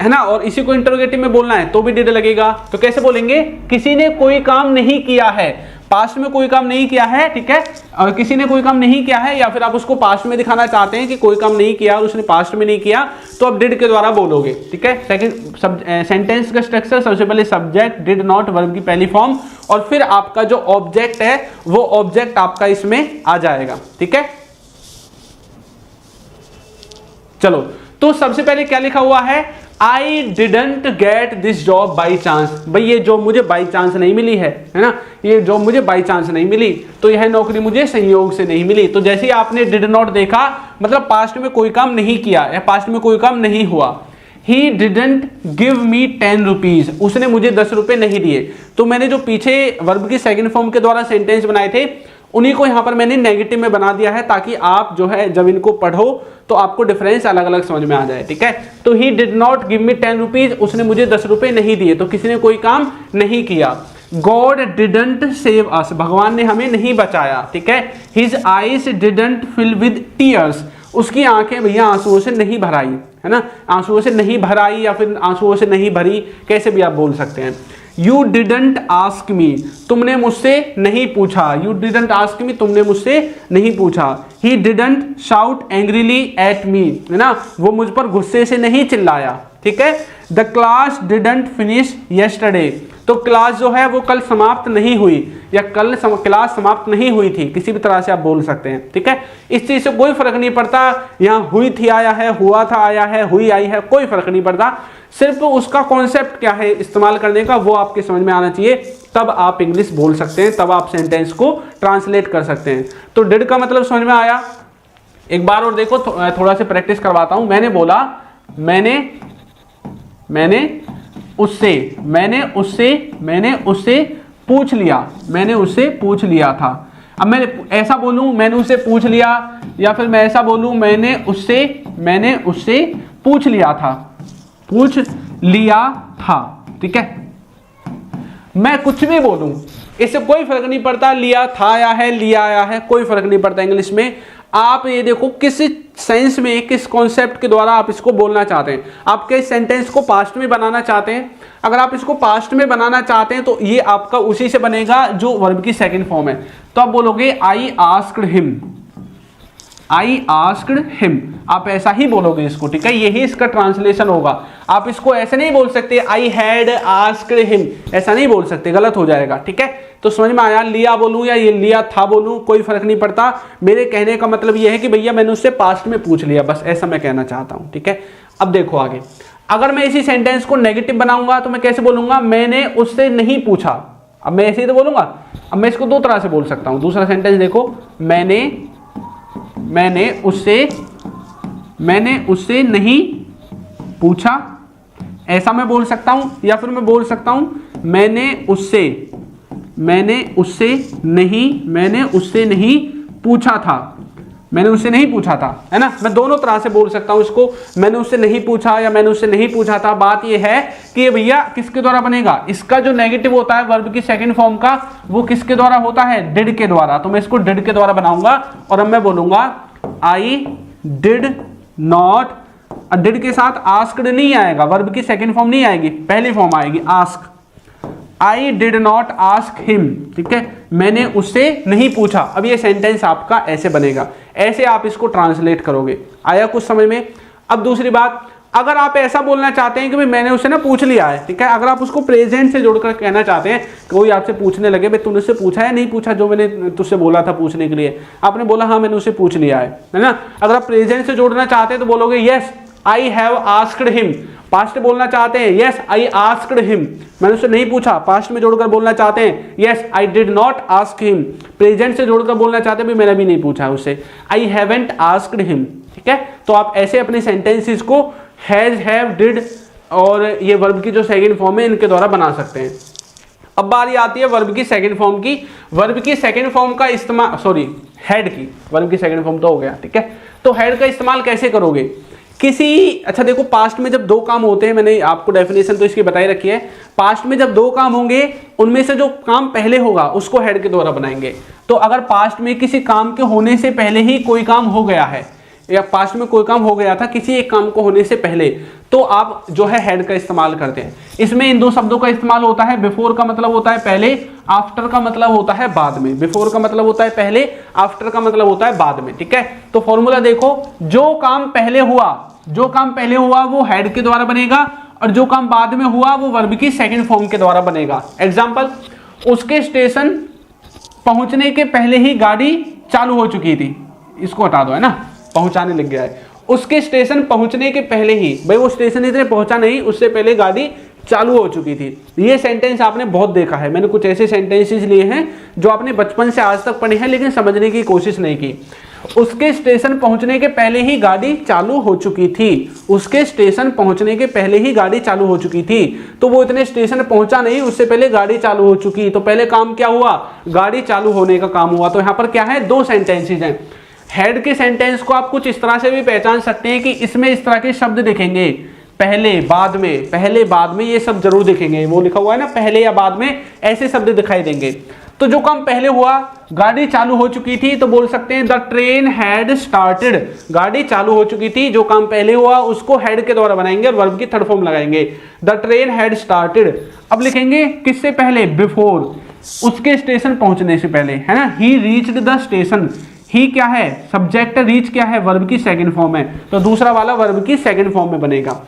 है ना, और इसी को इंटरोगेटिव में बोलना है तो भी डिड लगेगा। तो कैसे बोलेंगे, किसी ने कोई काम नहीं किया है, पास्ट में कोई काम नहीं किया है, ठीक है, और किसी ने कोई काम नहीं किया है, या फिर आप उसको पास्ट में दिखाना चाहते हैं कि कोई काम नहीं किया और उसने पास्ट में नहीं किया, तो आप डिड के द्वारा बोलोगे, ठीक है। सेकंड सेंटेंस का स्ट्रक्चर, सबसे पहले सब्जेक्ट डिड नॉट, वर्ब की पहली फॉर्म, और फिर आपका जो ऑब्जेक्ट है वो ऑब्जेक्ट आपका इसमें आ जाएगा, ठीक है। चलो, तो सबसे पहले क्या लिखा हुआ है, I didn't get this job by chance, भाई ये जॉब मुझे बाई चांस नहीं मिली है ना, ये जॉब मुझे बाई चांस नहीं मिली, तो यह नौकरी मुझे संयोग से नहीं मिली। तो जैसे ही आपने डिड नॉट देखा, मतलब पास्ट में कोई काम नहीं किया या पास्ट में कोई काम नहीं हुआ। He didn't give me 10 rupees, उसने मुझे 10 रुपए नहीं दिए। तो मैंने जो पीछे वर्ब की सेकंड फॉर्म के द्वारा सेंटेंस बनाए थे उन्हीं को यहाँ पर मैंने नेगेटिव में बना दिया है, ताकि आप जो है जब इनको पढ़ो तो आपको डिफरेंस अलग अलग समझ में आ जाए, ठीक है। तो ही did not give me 10 rupees, उसने मुझे 10 रुपए नहीं दिए, तो किसी ने कोई काम नहीं किया। गॉड डिडंट सेव अस, भगवान ने हमें नहीं बचाया, ठीक है। His eyes didn't fill with tears, उसकी आंखें भैया आंसुओं से नहीं भराई, है ना, आंसुओं से नहीं भराई या फिर आंसुओं से नहीं भरी, कैसे भी आप बोल सकते हैं। यू डिडंट आस्क मी, तुमने मुझसे नहीं पूछा, यू डिडंट आस्क मी, तुमने मुझसे नहीं पूछा। He didn't shout angrily at me, है ना, वो मुझ पर गुस्से से नहीं चिल्लाया, ठीक है। The class didn't finish yesterday, तो क्लास जो है वो कल समाप्त नहीं हुई, या कल क्लास समाप्त नहीं हुई थी, किसी भी तरह से आप बोल सकते हैं, ठीक है। इस चीज से कोई फर्क नहीं पड़ता, यहाँ हुई थी आया है, हुआ था आया है, हुई आई है, कोई फर्क नहीं पड़ता, सिर्फ उसका कॉन्सेप्ट क्या है इस्तेमाल करने का वो आपके समझ में आना चाहिए, तब आप इंग्लिश बोल सकते हैं, तब आप सेंटेंस को ट्रांसलेट कर सकते हैं। तो डिड का मतलब समझ में आया। एक बार और देखो, थोड़ा सा प्रैक्टिस करवाता हूं। मैंने बोला मैंने उससे पूछ लिया, मैंने उससे पूछ लिया था। अब मैं ऐसा बोलूं मैंने उससे पूछ लिया, या फिर मैं ऐसा बोलूं मैंने उससे पूछ लिया था, ठीक है। मैं कुछ भी बोलूं इससे कोई फर्क नहीं पड़ता, लिया था आया है, लिया आया है, कोई फर्क नहीं पड़ता इंग्लिश में। आप ये देखो किस सेंस में, किस कॉन्सेप्ट के द्वारा आप इसको बोलना चाहते हैं। आप किस सेंटेंस को पास्ट में बनाना चाहते हैं। अगर आप इसको पास्ट में बनाना चाहते हैं तो ये आपका उसी से बनेगा जो वर्ब की सेकंड फॉर्म है। तो आप बोलोगे आई आस्क्ड हिम, आप ऐसा ही बोलोगे इसको, ठीक है, यही इसका ट्रांसलेशन होगा। आप इसको ऐसे नहीं बोल सकते आई हैड आस्क्ड हिम, ऐसा नहीं बोल सकते, गलत हो जाएगा, ठीक है। तो समझ में आया, लिया बोलूं या ये लिया था बोलूं कोई फर्क नहीं पड़ता। मेरे कहने का मतलब ये है कि भैया मैंने उससे पास्ट में पूछ लिया, बस ऐसा मैं कहना चाहता हूं, ठीक है। अब देखो आगे, अगर मैं इसी सेंटेंस को नेगेटिव बनाऊंगा तो मैं कैसे बोलूंगा, मैंने उससे नहीं पूछा। अब मैं ऐसे ही तो बोलूंगा। अब मैं इसको दो तरह से बोल सकता हूं। दूसरा सेंटेंस देखो, मैंने उससे नहीं पूछा, ऐसा मैं बोल सकता हूं। या फिर मैं बोल सकता हूं मैंने उससे नहीं पूछा था, मैंने उससे नहीं पूछा था, है ना। मैं दोनों तरह से बोल सकता हूं इसको, मैंने उससे नहीं पूछा या मैंने उससे नहीं पूछा था। बात यह है कि ये भैया किसके द्वारा बनेगा, इसका जो नेगेटिव होता है वर्ब की सेकंड फॉर्म का, वो किसके द्वारा होता है, डिड के द्वारा। तो मैं इसको डिड के द्वारा बनाऊंगा और अब मैं बोलूंगा आई डिड नॉट। डिड के साथ आस्क्ड नहीं आएगा, वर्ब की सेकंड फॉर्म नहीं आएगी, पहली फॉर्म आएगी ask. I did not ask him, ठीक है, मैंने उससे नहीं पूछा। अब ये सेंटेंस आपका ऐसे बनेगा, ऐसे आप इसको ट्रांसलेट करोगे। आया कुछ समझ में। अब दूसरी बात, अगर आप ऐसा बोलना चाहते हैं कि भाई मैंने उससे ना पूछ लिया है, ठीक है, अगर आप उसको प्रेजेंट से जोड़कर कहना चाहते हैं, कोई आपसे पूछने लगे भाई तूने उससे पूछा है नहीं पूछा, जो मैंने तुझसे बोला था पूछने के लिए, आपने बोला हाँ मैंने उससे पूछ लिया है ना। अगर आप प्रेजेंट से जोड़ना चाहते हैं तो बोलोगे yes I have asked him. Past बोलना चाहते हैं यस आई आस्क्ड हिम, मैंने उससे नहीं पूछा, पास्ट में जोड़कर बोलना चाहते हैं yes I did not ask him. Present से जोड़कर बोलना चाहते हैं भाई मैंने भी नहीं पूछा उससे, आई हैवंट आस्क्ड हिम, ठीक है। तो आप ऐसे अपने सेंटेंसेस को हैज हैव डिड और ये वर्ब की जो सेकंड फॉर्म है इनके द्वारा बना सकते हैं। अब बारी आती है वर्ब की सेकंड फॉर्म की। वर्ब की सेकंड फॉर्म का इस्तेमाल, सॉरी हेड की, वर्ब की सेकंड फॉर्म तो हो गया, ठीक है। तो हेड का इस्तेमाल कैसे करोगे किसी, अच्छा देखो पास्ट में जब दो काम होते हैं, मैंने आपको डेफिनेशन तो इसकी बताई रखी है, पास्ट में जब दो काम होंगे उनमें से जो काम पहले होगा उसको हेड के द्वारा बनाएंगे। तो अगर पास्ट में किसी काम के होने से पहले ही कोई काम हो गया है या पास्ट में कोई काम हो गया था किसी एक काम को होने से पहले, तो आप जो है हेड का इस्तेमाल करते हैं। इसमें इन दो शब्दों का इस्तेमाल होता है, बिफोर का मतलब होता है पहले, आफ्टर का मतलब होता है बाद में। बिफोर का मतलब होता है पहले, आफ्टर का मतलब होता है बाद में, ठीक है। तो फॉर्मूला देखो, जो काम पहले हुआ वो हेड के द्वारा बनेगा और जो काम बाद में हुआ वो वर्ब की सेकंड फॉर्म के द्वारा बनेगा। एग्जांपल, उसके स्टेशन पहुंचने के पहले ही गाड़ी चालू हो चुकी थी, इसको हटा दो, है ना, पहुंचाने लग गया है। उसके स्टेशन पहुंचने के पहले ही, भाई वो स्टेशन इतने पहुंचा नहीं, उससे पहले गाड़ी चालू हो चुकी थी। ये सेंटेंस आपने बहुत देखा है, मैंने कुछ ऐसे सेंटेंसेस लिए हैं जो आपने बचपन से आज तक पढ़े हैं लेकिन समझने की कोशिश नहीं की। उसके स्टेशन पहुंचने के पहले ही गाड़ी चालू हो चुकी थी, उसके स्टेशन पहुंचने के पहले ही गाड़ी चालू हो चुकी थी। तो वो इतने स्टेशन पहुंचा नहीं, उससे पहले गाड़ी चालू हो चुकी। तो पहले काम क्या हुआ, गाड़ी चालू होने का काम हुआ। तो यहाँ पर क्या है, दो सेंटेंसेस हैं। हेड के सेंटेंस को आप कुछ इस तरह से भी पहचान सकते हैं कि इसमें इस तरह के शब्द दिखेंगे, पहले बाद में ये सब जरूर दिखेंगे। वो लिखा हुआ है ना पहले या बाद में, ऐसे शब्द दिखाई देंगे। तो जो काम पहले हुआ, गाड़ी चालू हो चुकी थी, तो बोल सकते हैं द ट्रेन हैड स्टार्टेड, गाड़ी चालू हो चुकी थी। जो काम पहले हुआ उसको हेड के द्वारा बनाएंगे और वर्ब की थर्ड फॉर्म लगाएंगे, द ट्रेन हैड स्टार्टेड। अब लिखेंगे किससे पहले, बिफोर, उसके स्टेशन पहुंचने से पहले, है ना। ही रीच्ड द स्टेशन, ही क्या है, सब्जेक्ट, रीच क्या है, वर्ब की सेकंड फॉर्म है, तो दूसरा वाला वर्ब की सेकंड फॉर्म में बनेगा।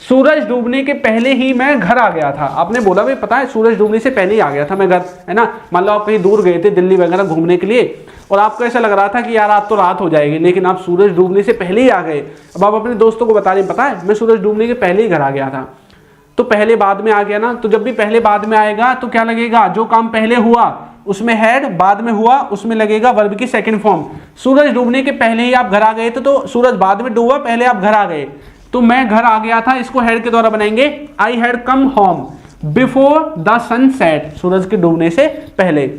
सूरज डूबने के पहले ही मैं घर आ गया था। आपने बोला भाई पता है सूरज डूबने से पहले ही आ गया था मैं घर, है ना। मान लो आप कहीं दूर गए थे दिल्ली वगैरह घूमने के लिए और आपको ऐसा लग रहा था कि यार आज तो रात हो जाएगी, लेकिन आप सूरज डूबने से पहले ही आ गए। अब आप अपने दोस्तों को बता रहे पता है मैं सूरज डूबने के पहले ही घर आ गया था। तो पहले बाद में आ गया ना, तो जब भी पहले बाद में आएगा तो क्या लगेगा, जो काम पहले हुआ उसमें हेड, बाद में हुआ उसमें लगेगा वर्ब की सेकंड फॉर्म। सूरज डूबने के पहले ही आप घर आ गए थे, तो सूरज बाद में डूबा, पहले आप घर आ गए, तो मैं घर आ गया था, इसको हेड के द्वारा बनाएंगे, I had come home before the sun set, सूरज के डूबने से पहले।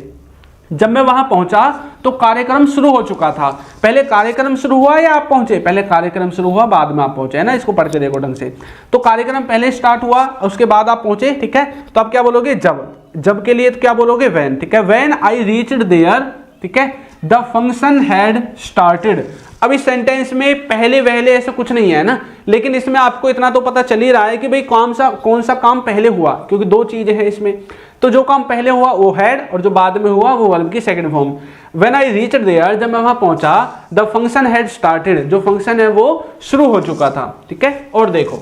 जब मैं वहां पहुंचा तो कार्यक्रम शुरू हो चुका था। पहले कार्यक्रम शुरू हुआ या आप पहुंचे, पहले कार्यक्रम शुरू हुआ बाद में आप पहुंचे, है ना। इसको पढ़ के देखो ढंग से। तो कार्यक्रम पहले स्टार्ट हुआ उसके बाद आप पहुंचे, ठीक है। तो आप क्या बोलोगे, जब के लिए तो क्या बोलोगे, व्हेन, ठीक है। व्हेन आई रीच्ड देयर, ठीक है, द फंक्शन हैड स्टार्टेड। अब इस सेंटेंस में पहले वहले ऐसा कुछ नहीं है ना, लेकिन इसमें आपको इतना तो पता चल ही रहा है कि भाई कौन सा काम पहले हुआ, क्योंकि दो चीजें हैं इसमें। तो जो काम पहले हुआ वो हैड और जो बाद में हुआ वो वर्ब की second form. When I reached there, जब मैं वहां पहुंचा, द फंक्शन हैड स्टार्टेड, जो फंक्शन है वो शुरू हो चुका था, ठीक है। और देखो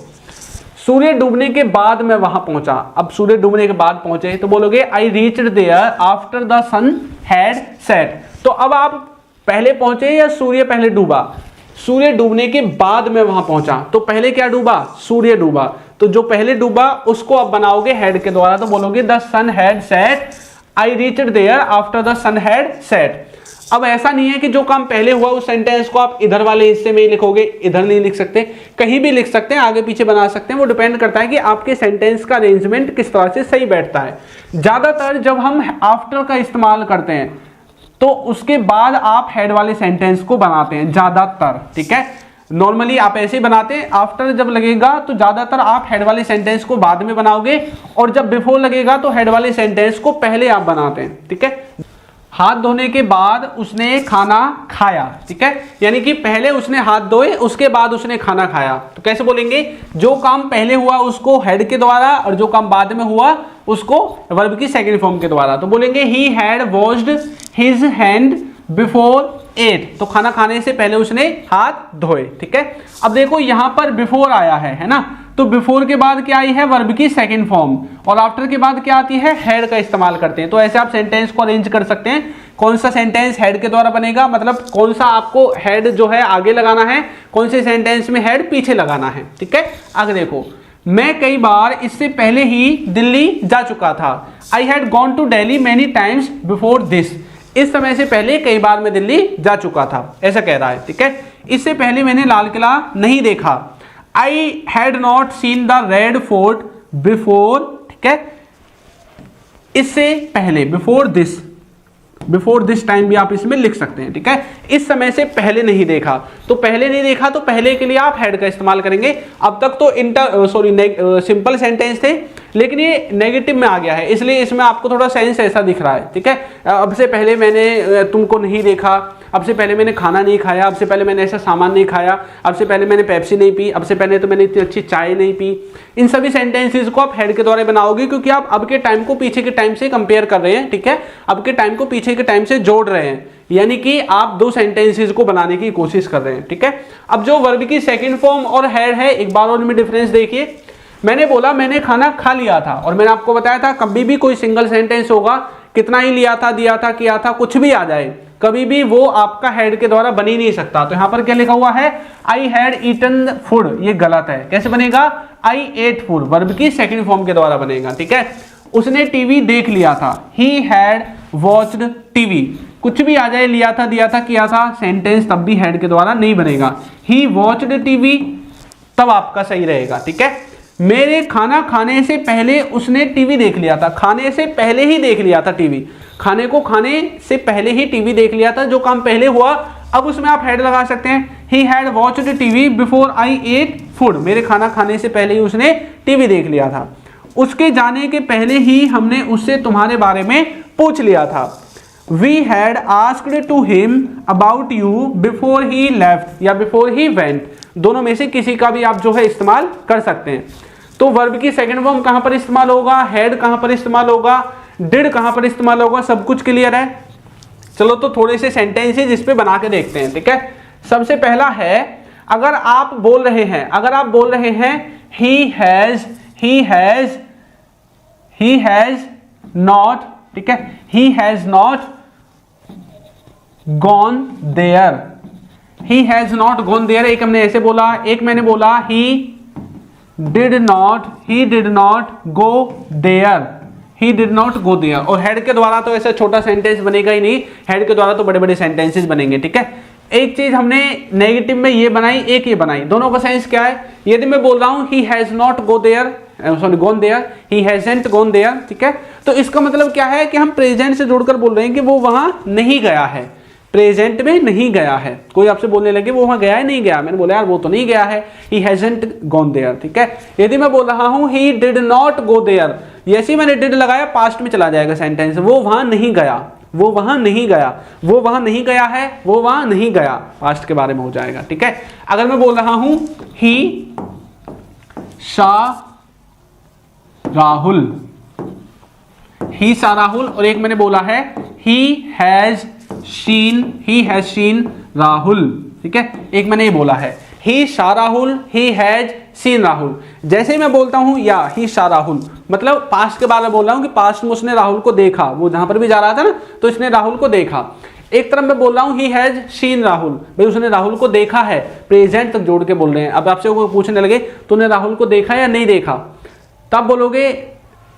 सूर्य डूबने के बाद मैं वहां पहुंचा। अब सूर्य डूबने के बाद पहुंचे तो बोलोगे I reached there after the sun had set. तो अब आप पहले पहुंचे या सूर्य पहले डूबा, सूर्य डूबने के बाद में वहां पहुंचा, तो पहले क्या डूबा, सूर्य डूबा। तो जो पहले डूबा उसको आप बनाओगे हेड के द्वारा, तो बोलोगे the sun had set, I reached there after the sun had set. अब ऐसा नहीं है कि जो काम पहले हुआ उस सेंटेंस को आप इधर वाले हिस्से में ही लिखोगे, इधर नहीं लिख सकते, कहीं भी लिख सकते हैं, आगे पीछे बना सकते हैं। वो डिपेंड करता है कि आपके सेंटेंस का अरेंजमेंट किस तरह से सही बैठता है। ज्यादातर जब हम आफ्टर का इस्तेमाल करते हैं तो उसके बाद आप हेड वाले सेंटेंस को बनाते हैं ज्यादातर, ठीक है। नॉर्मली आप ऐसे ही बनाते हैं, आफ्टर जब लगेगा तो ज्यादातर आप हेड वाले सेंटेंस को बाद में बनाओगे, और जब बिफोर लगेगा तो हेड वाले सेंटेंस को पहले आप बनाते हैं, ठीक है। हाथ धोने के बाद उसने खाना खाया, ठीक है, यानी कि पहले उसने हाथ धोए उसके बाद उसने खाना खाया। तो कैसे बोलेंगे, जो काम पहले हुआ उसको हेड के द्वारा और जो काम बाद में हुआ उसको वर्ब की सेकंड फॉर्म के द्वारा। तो बोलेंगे he had washed his hand before ate, तो खाना खाने से पहले उसने हाथ धोए, ठीक है। अब देखो यहां पर बिफोर आया है ना, तो बिफोर के बाद क्या आई है, वर्ब की सेकंड फॉर्म, और आफ्टर के बाद क्या आती है, हेड का इस्तेमाल करते हैं। तो ऐसे आप सेंटेंस को अरेंज कर सकते हैं। कौन सा सेंटेंस हेड के द्वारा बनेगा, मतलब कौन सा आपको हेड जो है आगे लगाना है, कौन से सेंटेंस में हेड पीछे लगाना है, ठीक है। आगे देखो, मैं कई बार इससे पहले ही दिल्ली जा चुका था। I had gone to Delhi many times before this, इस समय से पहले कई बार मैं दिल्ली जा चुका था, ऐसा कह रहा है, ठीक है। इससे पहले मैंने लाल किला नहीं देखा। I had not seen the red fort before, ठीक है, इससे पहले, बिफोर दिस टाइम भी आप इसमें लिख सकते हैं, ठीक है। इस समय से पहले नहीं देखा, तो पहले नहीं देखा तो पहले के लिए आप हेड का इस्तेमाल करेंगे। अब तक तो सिंपल सेंटेंस थे, लेकिन ये नेगेटिव में आ गया है, इसलिए इसमें आपको थोड़ा सेंस ऐसा दिख रहा है, ठीक है। अब से पहले मैंने तुमको नहीं देखा, अब से पहले मैंने खाना नहीं खाया, अब से पहले मैंने ऐसा सामान नहीं खाया, अब से पहले मैंने पेप्सी नहीं पी, अब से पहले तो मैंने इतनी अच्छी चाय नहीं पी। इन सभी सेंटेंसेस को आप हेड के द्वारा बनाओगे, क्योंकि आप अब के टाइम को पीछे के टाइम से कंपेयर कर रहे हैं, ठीक है। अब के टाइम को पीछे के टाइम से जोड़ रहे हैं, यानी कि आप दो सेंटेंसेस को बनाने की कोशिश कर रहे हैं, ठीक है। अब जो वर्ब की सेकंड फॉर्म और हेड है, एक बार और इनमें डिफरेंस देखिए। मैंने बोला मैंने खाना खा लिया था, और मैंने आपको बताया था कभी भी कोई सिंगल सेंटेंस होगा, कितना ही लिया था, दिया था, किया था, कुछ भी आ जाए, कभी भी वो आपका हेड के द्वारा बन ही नहीं सकता। तो यहां पर क्या लिखा हुआ है, आई हैड ईटन फूड, ये गलत है। कैसे बनेगा, आई एट फूड, वर्ब की सेकंड फॉर्म के द्वारा बनेगा, ठीक है। उसने टीवी देख लिया था, ही हैड वॉच्ड टीवी, कुछ भी आ जाए, लिया था, दिया था, किया था, सेंटेंस तब भी हेड के द्वारा नहीं बनेगा। ही वॉच्ड टीवी तब आपका सही रहेगा, ठीक है। मेरे खाना खाने से पहले उसने टीवी देख लिया था, खाने से पहले ही देख लिया था टीवी, खाने को खाने से पहले ही टीवी देख लिया था, जो काम पहले हुआ अब उसमें आप हेड लगा सकते हैं। He had watched TV before I ate food, मेरे खाना खाने से पहले ही उसने टीवी देख लिया था। उसके जाने के पहले ही हमने उससे तुम्हारे बारे में पूछ लिया था। We had asked to him about you before he left या बिफोर ही वेंट, दोनों में से किसी का भी आप जो है इस्तेमाल कर सकते हैं। तो वर्ब की सेकंड फॉर्म कहां पर इस्तेमाल होगा, हेड कहां पर इस्तेमाल होगा, डिड कहां पर इस्तेमाल होगा, सब कुछ क्लियर है। चलो तो थोड़े से सेंटेंसेस इस पे बना के देखते हैं, ठीक है। सबसे पहला है, अगर आप बोल रहे हैं ही हैज नॉट, ठीक है, he has not gone there, he has not gone there, एक हमने ऐसे बोला, एक मैंने बोला he did not go there, he did not go there. और हेड के द्वारा तो ऐसा छोटा सेंटेंस बनेगा ही नहीं, हेड के द्वारा तो बड़े बड़े सेंटेंसेस बनेंगे, ठीक है। एक चीज हमने नेगेटिव में ये बनाई, एक ये बनाई, दोनों का सेंस क्या है। यदि मैं बोल रहा हूं he has not go there, sorry gone there, he hasn't gone there, ठीक है, तो इसका मतलब क्या है कि हम प्रेजेंट से जोड़कर बोल रहे हैं कि वो वहां नहीं गया है, प्रेजेंट में नहीं गया है। कोई आपसे बोलने लगे वो वहां गया है नहीं गया, मैंने बोला यार वो तो नहीं गया है, ही हैजंट गॉन देयर, ठीक है। यदि मैं बोल रहा हूं he did not go there, जैसे मैंने डिड लगाया पास्ट में चला जाएगा सेंटेंस, वो वहां नहीं गया, वो वहां नहीं गया, वो वहां नहीं गया है, वो वहां नहीं गया, पास्ट के बारे में हो जाएगा, ठीक है। अगर मैं बोल रहा हूं ही सा राहुल, ही सा राहुल, और एक मैंने बोला है ही हैज शीन राहुल, ठीक है, एक मैंने ये बोला है ही सा Rahul, he has seen Rahul. जैसे ही मैं बोलता हूं या ही सा राहुल, मतलब पास्ट के बारे में बोल रहा हूं कि पास्ट में उसने राहुल को देखा, वो जहां पर भी जा रहा था ना तो इसने राहुल को देखा। एक तरफ मैं बोल रहा हूं ही हैज सीन राहुल, भाई उसने राहुल को देखा है, प्रेजेंट तक जोड़ के बोल रहे हैं। अब आपसे कोई पूछने लगे तूने राहुल को देखा या नहीं देखा, तब बोलोगे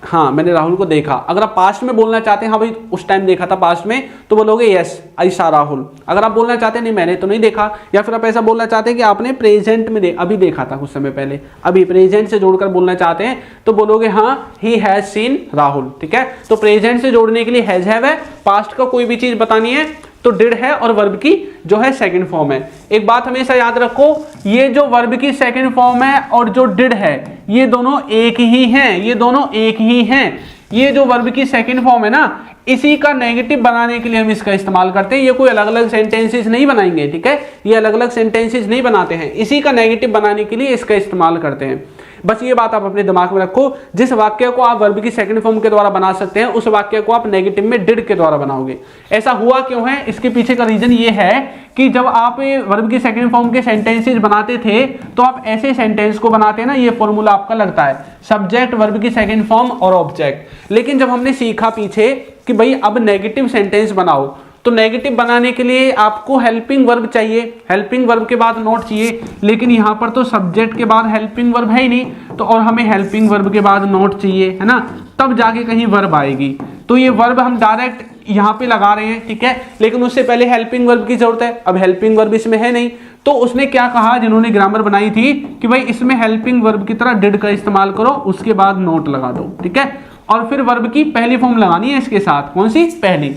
हाँ मैंने राहुल को देखा। अगर आप पास्ट में बोलना चाहते हैं हाँ भाई उस टाइम देखा था पास्ट में, तो बोलोगे यस आई सॉ राहुल। अगर आप बोलना चाहते हैं नहीं मैंने तो नहीं देखा, या फिर आप ऐसा बोलना चाहते हैं कि आपने प्रेजेंट में अभी देखा था कुछ समय पहले, अभी प्रेजेंट से जोड़कर बोलना चाहते हैं तो बोलोगे हाँ ही हैज सीन राहुल। ठीक है, तो प्रेजेंट से जोड़ने के लिए हैज हैव है, पास्ट का कोई भी चीज बतानी है तो डिड है, और वर्ब की जो है सेकंड फॉर्म है। एक बात हमेशा याद रखो, ये जो वर्ब की सेकंड फॉर्म है और जो डिड है ये दोनों एक ही हैं, ये दोनों एक ही हैं। ये जो वर्ब की सेकंड फॉर्म है ना, इसी का नेगेटिव बनाने के लिए हम इसका इस्तेमाल करते हैं। ये कोई अलग अलग सेंटेंसेस नहीं बनाएंगे, ठीक है, ये अलग अलग सेंटेंसेस नहीं बनाते हैं, इसी का नेगेटिव बनाने के लिए इसका इस्तेमाल करते हैं। बस ये बात आप अपने दिमाग में रखो, जिस वाक्य को आप वर्ब की सेकंड फॉर्म के द्वारा बना सकते हैं उस वाक्य को आप नेगेटिव में डिड के द्वारा बनाओगे। ऐसा हुआ क्यों है, इसके पीछे का रीजन ये है कि जब आप वर्ब की सेकंड फॉर्म के सेंटेंसेस बनाते थे तो आप ऐसे सेंटेंस को बनाते हैं ना, ये फॉर्मूला आपका लगता है सब्जेक्ट वर्ब की सेकंड फॉर्म और ऑब्जेक्ट। लेकिन जब हमने सीखा पीछे कि भाई अब नेगेटिव सेंटेंस बनाओ, तो नेगेटिव बनाने के लिए आपको हेल्पिंग वर्ब चाहिए, हेल्पिंग वर्ब के बाद नोट चाहिए, लेकिन यहाँ पर तो सब्जेक्ट के बाद हेल्पिंग वर्ब है ही नहीं, तो और हमें हेल्पिंग वर्ब के बाद नोट चाहिए, है ना, तब जाके कहीं वर्ब आएगी। तो ये वर्ब हम डायरेक्ट यहाँ पे लगा रहे हैं, ठीक है, लेकिन उससे पहले हेल्पिंग वर्ब की जरूरत है। अब हेल्पिंग वर्ब इसमें है नहीं, तो उसने क्या कहा जिन्होंने ग्रामर बनाई थी कि भाई इसमें हेल्पिंग वर्ब की तरह डिड का इस्तेमाल करो, उसके बाद नोट लगा दो, ठीक है, और फिर वर्ब की पहली फॉर्म लगानी है इसके साथ, कौन सी, पहली।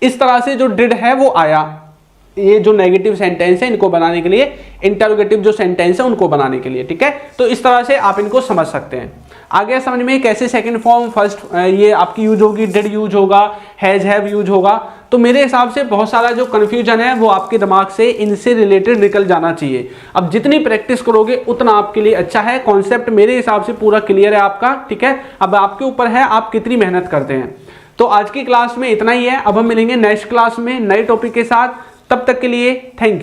इस तरह से जो डिड है वो आया। ये जो नेगेटिव सेंटेंस है इनको बनाने के लिए, इंटरोगेटिव जो सेंटेंस है उनको बनाने के लिए, ठीक है, तो इस तरह से आप इनको समझ सकते हैं। आगे समझ में कैसे सेकंड फॉर्म फर्स्ट ये आपकी यूज होगी, डिड यूज होगा, हैज हैव यूज होगा। तो मेरे हिसाब से बहुत सारा जो कंफ्यूजन है वो आपके दिमाग से इनसे रिलेटेड निकल जाना चाहिए। अब जितनी प्रैक्टिस करोगे उतना आपके लिए अच्छा है। कॉन्सेप्ट मेरे हिसाब से पूरा क्लियर है आपका, ठीक है, अब आपके ऊपर है आप कितनी मेहनत करते हैं। तो आज की क्लास में इतना ही है, अब हम मिलेंगे नेक्स्ट क्लास में नए टॉपिक के साथ, तब तक के लिए थैंक यू।